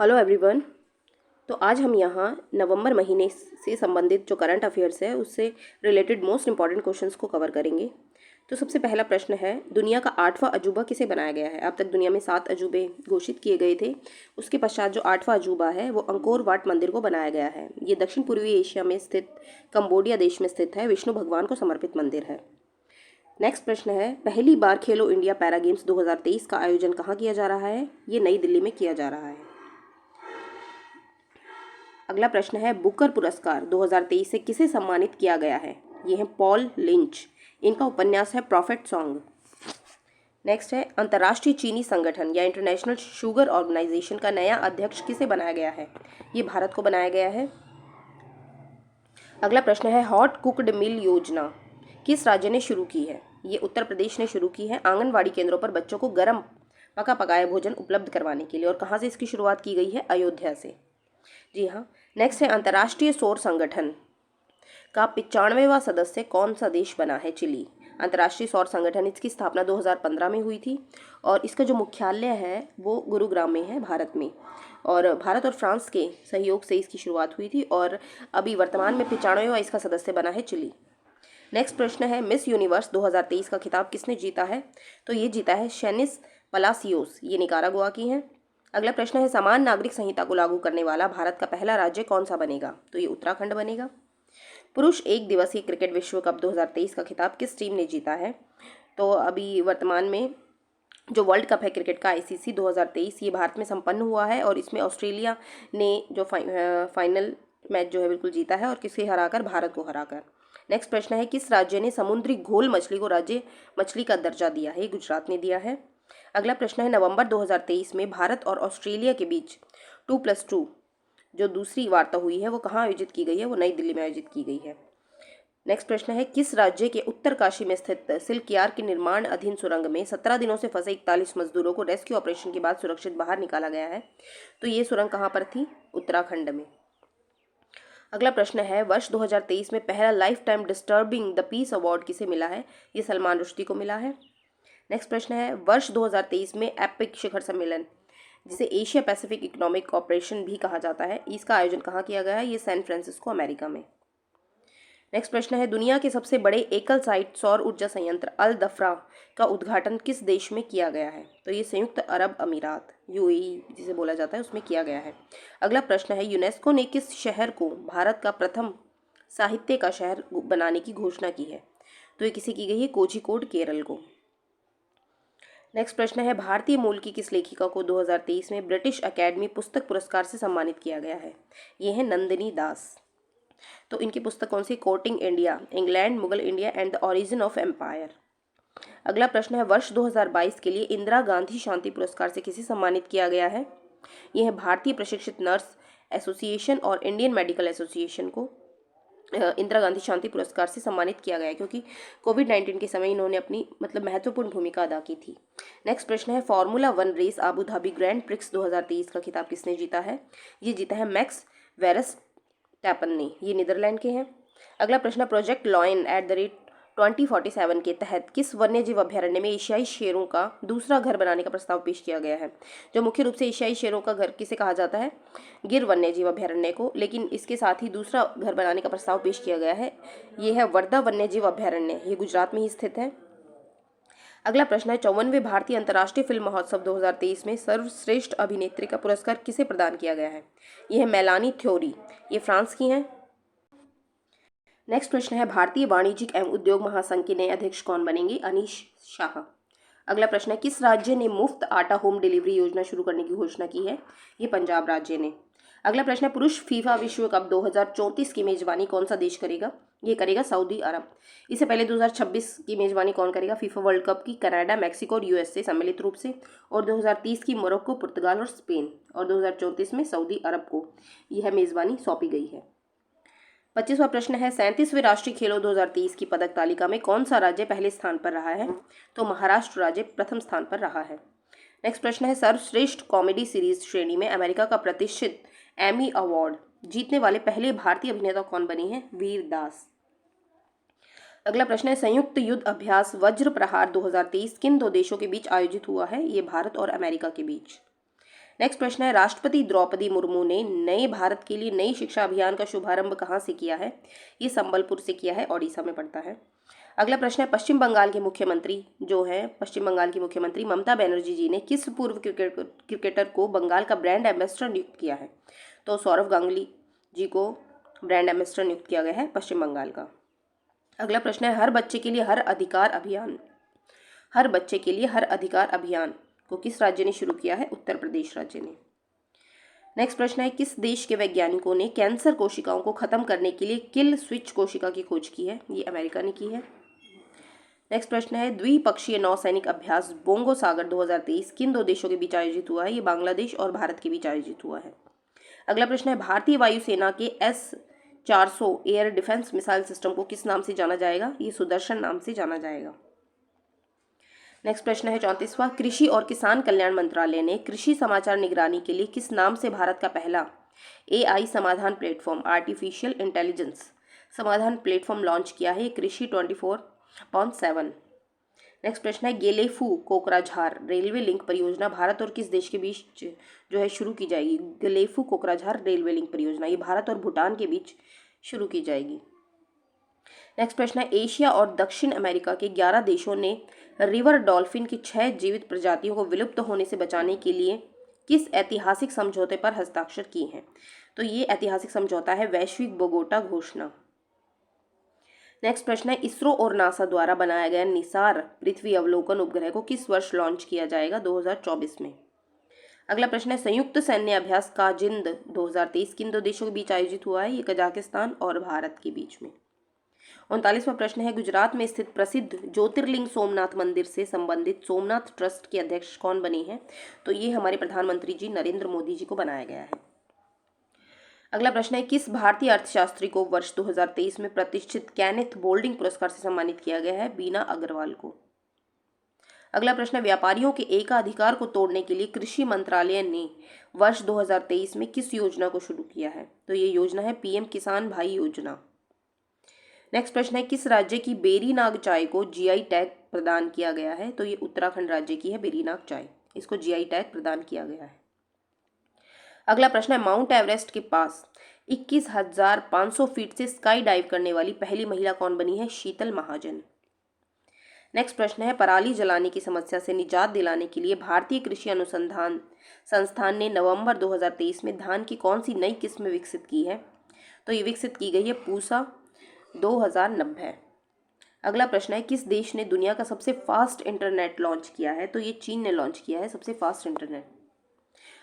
Hello everyone. तो आज हम यहाँ नवंबर महीने से संबंधित जो करंट अफेयर्स है उससे रिलेटेड मोस्ट इंपॉर्टेंट क्वेश्चंस को कवर करेंगे। तो सबसे पहला प्रश्न है, दुनिया का 8वां अजूबा किसे बनाया गया है? अब तक दुनिया में 7 अजूबे घोषित किए गए थे। उसके पश्चात जो 8वां अजूबा है वो अंकोर वाट मंदिर को बनाया गया है। ये दक्षिण पूर्वी एशिया में स्थित कंबोडिया देश में स्थित है। विष्णु भगवान को समर्पित मंदिर है। नेक्स्ट प्रश्न है, पहली बार खेलो इंडिया पैरा गेम्स 2023 का आयोजन कहाँ किया जा रहा है? ये नई दिल्ली में किया जा रहा है। अगला प्रश्न है, बुकर पुरस्कार 2023 से किसे सम्मानित किया गया है? ये है पॉल लिंच। इनका उपन्यास है प्रॉफिट सॉन्ग। नेक्स्ट है, अंतर्राष्ट्रीय चीनी संगठन या इंटरनेशनल शुगर ऑर्गेनाइजेशन का नया अध्यक्ष किसे बनाया गया है? ये भारत को बनाया गया है। अगला प्रश्न है, हॉट कुकड मील योजना किस राज्य ने शुरू की है? ये उत्तर प्रदेश ने शुरू की है। आंगनवाड़ी केंद्रों पर बच्चों को गर्म पका पकाया भोजन उपलब्ध करवाने के लिए। और कहाँ से इसकी शुरुआत की गई है? अयोध्या से। जी हाँ। नेक्स्ट है, अंतर्राष्ट्रीय सौर संगठन का 95वां सदस्य कौन सा देश बना है? चिली। अंतर्राष्ट्रीय सौर संगठन, इसकी स्थापना 2015 में हुई थी और इसका जो मुख्यालय है वो गुरुग्राम में है, भारत में। और भारत और फ्रांस के सहयोग से इसकी शुरुआत हुई थी और अभी वर्तमान में 95वां इसका सदस्य बना है चिली। नेक्स्ट प्रश्न है, मिस यूनिवर्स 2023 का खिताब किसने जीता है? तो ये जीता है शेनिस पलासियोस। ये निकारागुआ की हैं। अगला प्रश्न है, समान नागरिक संहिता को लागू करने वाला भारत का पहला राज्य कौन सा बनेगा? तो ये उत्तराखंड बनेगा। पुरुष एक दिवसीय क्रिकेट विश्व कप 2023 का खिताब किस टीम ने जीता है? तो अभी वर्तमान में जो वर्ल्ड कप है क्रिकेट का आईसीसी 2023, ये भारत में संपन्न हुआ है और इसमें ऑस्ट्रेलिया ने जो फाइनल मैच जो है बिल्कुल जीता है और किसे हराकर? भारत को हराकर। नेक्स्ट प्रश्न है, किस राज्य ने समुद्री घोल मछली को राज्य मछली का दर्जा दिया है? गुजरात ने दिया है। अगला प्रश्न है, नवंबर 2023 में भारत और ऑस्ट्रेलिया के बीच 2+2 जो दूसरी वार्ता हुई है वो कहाँ आयोजित की गई है? वो नई दिल्ली में आयोजित की गई है। नेक्स्ट प्रश्न है, किस राज्य के उत्तरकाशी में स्थित सिल्कियार के निर्माण अधीन सुरंग में 17 दिनों से फंसे 41 मजदूरों को रेस्क्यू ऑपरेशन के बाद सुरक्षित बाहर निकाला गया है? तो ये सुरंग कहाँ पर थी? उत्तराखंड में। अगला प्रश्न है, वर्ष 2023 में पहला life time disturbing the peace award किसे मिला है? ये सलमान रुश्दी को मिला है। नेक्स्ट प्रश्न है, वर्ष 2023 में एपिक शिखर सम्मेलन, जिसे एशिया पैसिफिक इकोनॉमिक कॉपरेशन भी कहा जाता है, इसका आयोजन कहाँ किया गया है? ये सैन फ्रांसिस्को, अमेरिका में। नेक्स्ट प्रश्न है, दुनिया के सबसे बड़े एकल साइट सौर ऊर्जा संयंत्र अल दफ्रा का उद्घाटन किस देश में किया गया है? तो ये संयुक्त अरब अमीरात, यूएई जिसे बोला जाता है, उसमें किया गया है। अगला प्रश्न है, यूनेस्को ने किस शहर को भारत का प्रथम साहित्य का शहर बनाने की घोषणा की है? तो ये किसे की गई है? कोझिकोड, केरल को। नेक्स्ट प्रश्न है, भारतीय मूल की किस लेखिका को 2023 में ब्रिटिश अकेडमी पुस्तक पुरस्कार से सम्मानित किया गया है? ये है नंदिनी दास। तो इनकी पुस्तक कौन सी? कोटिंग India, England, Mughal India and the origin of empire. अगला प्रश्न है, वर्ष 2022 के लिए इंदिरा गांधी शांति पुरस्कार से किसे सम्मानित किया गया है? यह है भारतीय प्रशिक्षित नर्स एसोसिएशन और इंडियन मेडिकल एसोसिएशन को इंदिरा गांधी शांति पुरस्कार से सम्मानित किया गया है क्योंकि कोविड-19 के समय इन्होंने अपनी महत्वपूर्ण भूमिका अदा की थी। नेक्स्ट प्रश्न है, formula 1 race Abu Dhabi grand prix 2023 का खिताब किसने जीता है? ये जीता है मैक्स वेरस्टैपन ने। ये नीदरलैंड के हैं। अगला प्रश्न, प्रोजेक्ट लॉयन @2047 के तहत किस वन्यजीव अभ्यारण्य में एशियाई शेरों का दूसरा घर बनाने का प्रस्ताव पेश किया गया है? जो मुख्य रूप से एशियाई शेरों का घर किसे कहा जाता है? गिर वन्यजीव अभ्यारण्य को, लेकिन इसके साथ ही दूसरा घर बनाने का प्रस्ताव पेश किया गया है। ये है वर्धा वन्यजीव अभ्यारण्य, ये गुजरात में ही स्थित है। अगला प्रश्न है, 54वें भारतीय अंतर्राष्ट्रीय फिल्म महोत्सव 2023 में सर्वश्रेष्ठ अभिनेत्री का पुरस्कार किसे प्रदान किया गया है? यह है मेलानी थ्योरी, ये फ्रांस की हैं। नेक्स्ट प्रश्न है, भारतीय वाणिज्यिक एवं उद्योग महासंघ के नए अध्यक्ष कौन बनेंगे? अनीश शाह। अगला प्रश्न है, किस राज्य ने मुफ्त आटा होम डिलीवरी योजना शुरू करने की घोषणा की है? ये पंजाब राज्य ने। अगला प्रश्न है, पुरुष फीफा विश्व कप 2034 की मेजबानी कौन सा देश करेगा? ये करेगा सऊदी अरब। इससे पहले 2026 की मेजबानी कौन करेगा फीफा वर्ल्ड कप की? कनाडा, मैक्सिको और यूएसए सम्मिलित रूप से। और 2030 की मोरक्को, पुर्तगाल और स्पेन। और 2034 में सऊदी अरब को यह मेजबानी सौंपी गई है। 25वां प्रश्न है, 37वें राष्ट्रीय खेलों 2023 की पदक तालिका में कौन सा राज्य पहले स्थान पर रहा है? तो महाराष्ट्र राज्य प्रथम स्थान पर रहा है। नेक्स्ट प्रश्न है, सर्वश्रेष्ठ कॉमेडी सीरीज श्रेणी में अमेरिका का प्रतिष्ठित एमी अवार्ड जीतने वाले पहले भारतीय अभिनेता कौन बने हैं? वीर दास। अगला प्रश्न है, संयुक्त युद्ध अभ्यास वज्र प्रहार 2023 किन दो देशों के बीच आयोजित हुआ है? ये भारत और अमेरिका के बीच। नेक्स्ट प्रश्न है, राष्ट्रपति द्रौपदी मुर्मू ने नए भारत के लिए नई शिक्षा अभियान का शुभारंभ कहाँ से किया है? ये संबलपुर से किया है, ओडिशा में पड़ता है। अगला प्रश्न है, पश्चिम बंगाल के मुख्यमंत्री जो है पश्चिम बंगाल की मुख्यमंत्री ममता बनर्जी जी ने किस पूर्व क्रिकेटर को बंगाल का ब्रांड एम्बेसडर नियुक्त किया है? तो सौरव गांगुली जी को ब्रांड एम्बेसडर नियुक्त किया गया है पश्चिम बंगाल का। अगला प्रश्न है, हर बच्चे के लिए हर अधिकार अभियान को किस राज्य ने शुरू किया है? उत्तर प्रदेश राज्य ने। नेक्स्ट प्रश्न है, किस देश के वैज्ञानिकों ने कैंसर कोशिकाओं को खत्म करने के लिए किल स्विच कोशिका की खोज की है? ये अमेरिका ने की है। नेक्स्ट प्रश्न है, द्विपक्षीय नौसैनिक अभ्यास बोंगो सागर 2023 किन दो देशों के बीच आयोजित हुआ है? ये बांग्लादेश और भारत के बीच आयोजित हुआ है। अगला प्रश्न है, भारतीय वायुसेना के S-400 air defence missile system को किस नाम से जाना जाएगा? ये सुदर्शन नाम से जाना जाएगा। नेक्स्ट प्रश्न है 34वां, कृषि और किसान कल्याण मंत्रालय ने कृषि समाचार निगरानी के लिए किस नाम से भारत का पहला AI समाधान प्लेटफॉर्म आर्टिफिशियल इंटेलिजेंस समाधान प्लेटफॉर्म लॉन्च किया है? कृषि 24/7। नेक्स्ट प्रश्न है, गेलेफू कोकराझार रेलवे लिंक परियोजना भारत और किस देश के बीच जो है शुरू की जाएगी? गेलेफू कोकराझार रेलवे लिंक परियोजना ये भारत और भूटान के बीच शुरू की जाएगी। नेक्स्ट प्रश्न है, एशिया और दक्षिण अमेरिका के 11 देशों ने रिवर डॉल्फिन की 6 जीवित प्रजातियों को विलुप्त होने से बचाने के लिए किस ऐतिहासिक समझौते पर हस्ताक्षर किए हैं? तो ये ऐतिहासिक समझौता है वैश्विक बोगोटा घोषणा। नेक्स्ट प्रश्न है, इसरो और नासा द्वारा बनाया गया निसार पृथ्वी अवलोकन उपग्रह को किस वर्ष लॉन्च किया जाएगा? 2024 में। अगला प्रश्न है, संयुक्त सैन्य अभ्यास काजिंद 2023 किन दो देशों के बीच आयोजित हुआ है? ये कजाकिस्तान और भारत के बीच में। 39वां प्रश्न है, गुजरात में स्थित प्रसिद्ध ज्योतिर्लिंग सोमनाथ मंदिर से संबंधित सोमनाथ ट्रस्ट के अध्यक्ष कौन बने हैं? तो ये हमारे प्रधानमंत्री जी नरेंद्र मोदी जी को बनाया गया है। अगला प्रश्न है, किस भारतीय अर्थशास्त्री को वर्ष 2023 में प्रतिष्ठित केनेथ बोल्डिंग पुरस्कार से सम्मानित किया गया है? बीना अग्रवाल को। अगला प्रश्न है, व्यापारियों के एकाधिकार को तोड़ने के लिए कृषि मंत्रालय ने वर्ष 2023 में किस योजना को शुरू किया है? तो ये योजना है PM किसान भाई योजना। नेक्स्ट प्रश्न है, किस राज्य की बेरीनाग चाय को GI टैग प्रदान किया गया है? तो ये उत्तराखंड राज्य की है बेरीनाग चाय, इसको GI टैग प्रदान किया गया है। अगला प्रश्न है, माउंट एवरेस्ट के पास 21,500 फीट से स्काई डाइव करने वाली पहली महिला कौन बनी है? शीतल महाजन। नेक्स्ट प्रश्न है, पराली जलाने की समस्या से निजात दिलाने के लिए भारतीय कृषि अनुसंधान संस्थान ने नवंबर 2023 में धान की कौन सी नई किस्म विकसित की है? तो ये विकसित की गई है पूसा 2090। अगला प्रश्न है, किस देश ने दुनिया का सबसे फास्ट इंटरनेट लॉन्च किया है? तो ये चीन ने लॉन्च किया है सबसे फास्ट इंटरनेट।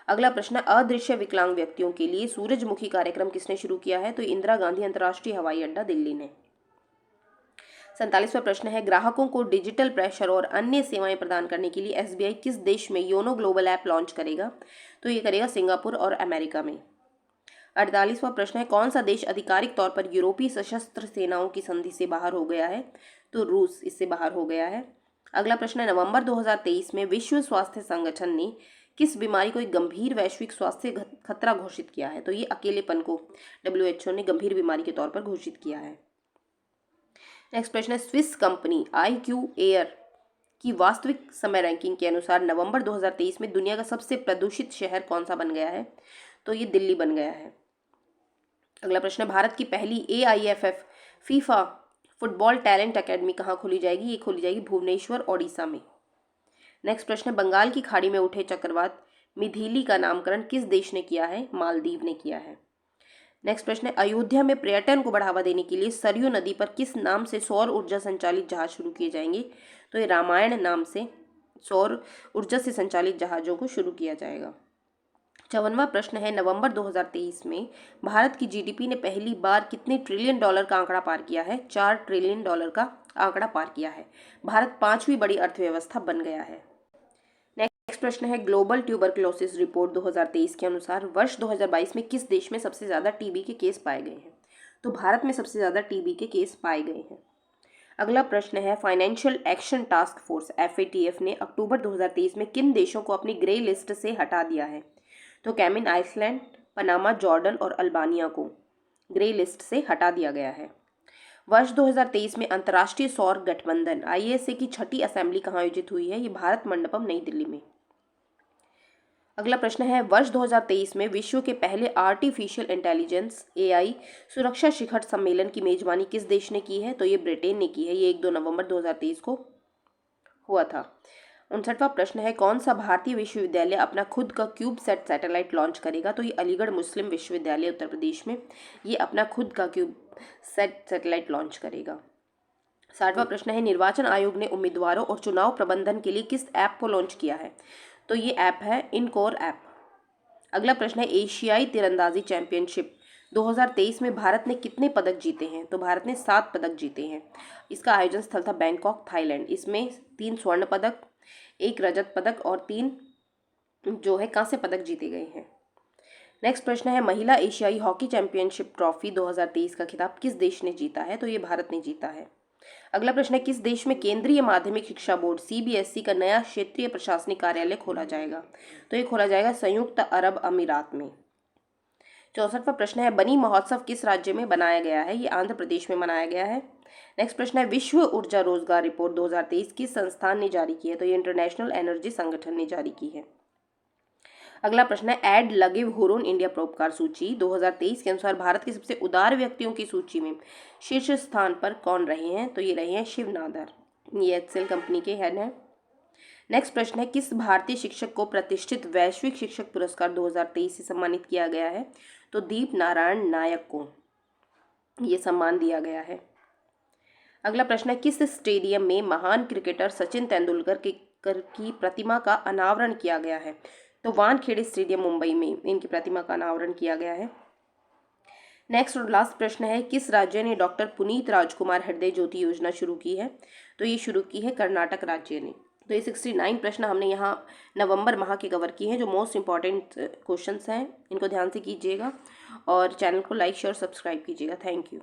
अगला प्रश्न है, अदृश्य विकलांग व्यक्तियों के लिए सूरजमुखी कार्यक्रम किसने शुरू किया है? तो इंदिरा गांधी अंतर्राष्ट्रीय हवाई अड्डा दिल्ली ने। 47वां प्रश्न है, ग्राहकों को डिजिटल प्रेशर और अन्य सेवाएं प्रदान करने के लिए SBI किस देश में योनो ग्लोबल ऐप लॉन्च करेगा? तो ये करेगा सिंगापुर और अमेरिका में। 48वां प्रश्न है, कौन सा देश आधिकारिक तौर पर यूरोपीय सशस्त्र सेनाओं की संधि से बाहर हो गया है? तो रूस इससे बाहर हो गया है। अगला प्रश्न है, नवंबर 2023 में विश्व स्वास्थ्य संगठन ने किस बीमारी को एक गंभीर वैश्विक स्वास्थ्य खतरा घोषित किया है? तो ये अकेलेपन को WHO ने गंभीर बीमारी के तौर पर घोषित किया है। नेक्स्ट प्रश्न है, स्विस कंपनी IQ एयर की वास्तविक समय रैंकिंग के अनुसार नवंबर 2023 में दुनिया का सबसे प्रदूषित शहर कौन सा बन गया है? तो ये दिल्ली बन गया है। अगला प्रश्न है, भारत की पहली AIFF FIFA football talent academy कहाँ खोली जाएगी? ये खोली जाएगी भुवनेश्वर ओडिशा में। नेक्स्ट प्रश्न है, बंगाल की खाड़ी में उठे चक्रवात मिथिली का नामकरण किस देश ने किया है? मालदीव ने किया है। नेक्स्ट प्रश्न है, अयोध्या में पर्यटन को बढ़ावा देने के लिए सरयू नदी पर किस नाम से सौर ऊर्जा संचालित जहाज शुरू किए जाएंगे? तो ये रामायण नाम से सौर ऊर्जा से संचालित जहाजों को शुरू किया जाएगा। 54वां प्रश्न है, नवंबर 2023 में भारत की GDP ने पहली बार कितने ट्रिलियन डॉलर का आंकड़ा पार किया है? 4 ट्रिलियन डॉलर का आंकड़ा पार किया है। भारत 5वीं बड़ी अर्थव्यवस्था बन गया है। नेक्स्ट प्रश्न है, ग्लोबल ट्यूबरक्लोसिस रिपोर्ट 2023 के अनुसार वर्ष 2022 में किस देश में सबसे ज़्यादा TB के केस पाए गए हैं? तो भारत में सबसे ज़्यादा TB के केस पाए गए हैं। अगला प्रश्न है, financial action task force FATF ने अक्टूबर 2023 में किन देशों को अपनी ग्रे लिस्ट से हटा दिया है? तो कैमिन आइसलैंड, पनामा, जॉर्डन और अल्बानिया को ग्रे लिस्ट से हटा दिया गया है। वर्ष 2023 में अंतर्राष्ट्रीय सौर गठबंधन ISA की 6ठी असेंबली कहाँ आयोजित हुई है? ये भारत मंडपम नई दिल्ली में। अगला प्रश्न है, वर्ष 2023 में विश्व के पहले आर्टिफिशियल इंटेलिजेंस एआई सुरक्षा शिखर सम्मेलन की मेजबानी किस देश ने की है? तो ये ब्रिटेन ने की है। ये 1-2 नवंबर 2023 को हुआ था। 59वां प्रश्न है, कौन सा भारतीय विश्वविद्यालय अपना खुद का क्यूबसैट सैटेलाइट लॉन्च करेगा? तो ये अलीगढ़ मुस्लिम विश्वविद्यालय उत्तर प्रदेश में ये अपना खुद का क्यूबसैट सैटेलाइट लॉन्च करेगा। 60वां प्रश्न है, निर्वाचन आयोग ने उम्मीदवारों और चुनाव प्रबंधन के लिए किस ऐप को लॉन्च किया है? तो ये ऐप है इनकोर ऐप। अगला प्रश्न है, एशियाई तीरंदाजी चैंपियनशिप 2023 में भारत ने कितने पदक जीते हैं? तो भारत ने 7 पदक जीते हैं। इसका आयोजन स्थल था बैंकॉक, थाईलैंड। इसमें 3 स्वर्ण पदक, 1 रजत पदक और 3 जो है कांस्य पदक जीते गए हैं। नेक्स्ट प्रश्न है, महिला एशियाई हॉकी चैंपियनशिप ट्रॉफी 2023 का खिताब किस देश ने जीता है? तो ये भारत ने जीता है। अगला प्रश्न है, किस देश में केंद्रीय माध्यमिक शिक्षा बोर्ड सीबीएसई का नया क्षेत्रीय प्रशासनिक कार्यालय खोला जाएगा? तो ये खोला जाएगा संयुक्त अरब अमीरात में। 64वां प्रश्न है, बनी महोत्सव किस राज्य में बनाया गया है? ये आंध्र प्रदेश में मनाया गया है। नेक्स्ट प्रश्न है, विश्व ऊर्जा रोजगार रिपोर्ट 2023 किस संस्थान ने जारी की है? तो ये इंटरनेशनल एनर्जी संगठन ने जारी की है। अगला प्रश्न है, एड लगिव हुरुन इंडिया परोपकार सूची 2023 के अनुसार भारत के सबसे उदार व्यक्तियों की सूची में शीर्ष स्थान पर कौन रहे हैं? तो ये रहे हैं शिव नादर। ये एक्सेल कंपनी के हेड हैं। नेक्स्ट प्रश्न है, किस भारतीय शिक्षक को प्रतिष्ठित वैश्विक शिक्षक पुरस्कार 2023 से सम्मानित किया गया है? तो दीप नारायण नायक को ये सम्मान दिया गया है। अगला प्रश्न है, किस स्टेडियम में महान क्रिकेटर सचिन तेंदुलकर की प्रतिमा का अनावरण किया गया है? तो वानखेड़े स्टेडियम मुंबई में इनकी प्रतिमा का अनावरण किया गया है। नेक्स्ट और लास्ट प्रश्न है, किस राज्य ने डॉक्टर पुनीत राजकुमार हृदय ज्योति योजना शुरू की है? तो ये शुरू की है कर्नाटक राज्य ने। तो ये 69 प्रश्न हमने यहाँ नवंबर माह के कवर किए हैं, जो मोस्ट इंपॉर्टेंट क्वेश्चंस हैं। इनको ध्यान से कीजिएगा और चैनल को लाइक शेयर सब्सक्राइब कीजिएगा। Thank you.